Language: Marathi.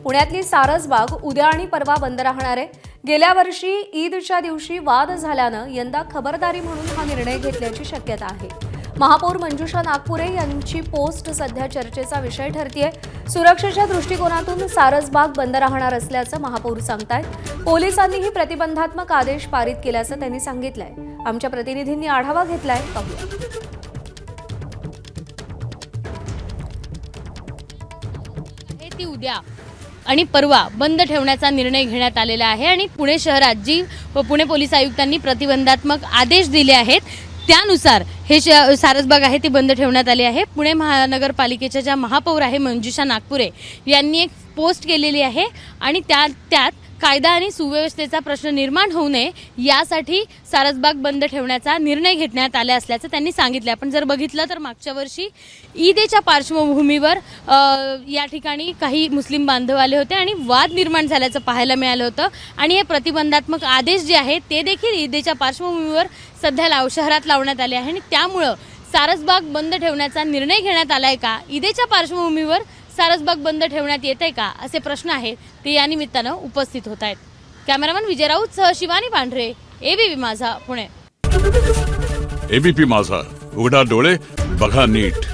पुण्यातली सारसबाग उद्या आणि परवा बंद राहणार आहे। गेल्या वर्षी ईदच्या दिवशी वाद झाल्यानं यंदा खबरदारी म्हणून हा निर्णय घेतल्याची शक्यता आहे। महापौर मंजुषा नागपुरे यांची पोस्ट सध्या चर्चेचा विषय ठरतेय। सुरक्षेच्या दृष्टिकोनातून सारसबाग बंद राहणार असल्याचं महापौर सांगतायत। पोलिसांनीही प्रतिबंधात्मक आदेश पारित केल्याचं त्यांनी सांगितलंय। आमच्या प्रतिनिधींनी आढावा घेतलाय, पाहूया। ती उद्या आणि परवा बंद ठेवण्याचा निर्णय घेण्यात आलेला आहे आणि पुणे शहरात जी पुणे पोलीस आयुक्तांनी प्रतिबंधात्मक आदेश दिले आहेत त्यानुसार हे सारसबाग आहे ती बंद ठेवण्यात आली आहे। पुणे महानगरपालिकेच्या ज्या महापौर आहे मंजुषा नागपुरे यांनी एक पोस्ट केलेली आहे आणि त्यात कायदा आणि सुव्यवस्थेचा प्रश्न निर्माण होऊ नये यासाठी सारसबाग बंद ठेवण्याचा निर्णय घेण्यात आला असल्याचं त्यांनी सांगितलं। आपण जर बघितलं तर मागच्या वर्षी ईदेच्या पार्श्वभूमीवर या ठिकाणी काही मुस्लिम बांधव आले होते आणि वाद निर्माण झाल्याचं पाहायला मिळालं होतं आणि हे प्रतिबंधात्मक आदेश जे आहेत ते देखील ईदेच्या पार्श्वभूमीवर सध्या शहरात लावण्यात आले आहे आणि त्यामुळे सारसबाग बंद ठेवण्याचा निर्णय घेण्यात आलाय का, ईदेच्या पार्श्वभूमीवर सारसबाग बंद ठेवण्यात येते का, असे प्रश्न आहेत ते या निमित्तानं उपस्थित होत आहेत। कॅमेरामन विजय राऊत सह शिवानी पांढरे, एबीपी माझा, पुणे। एबीपी माझा, उघडा डोळे बघा नीट।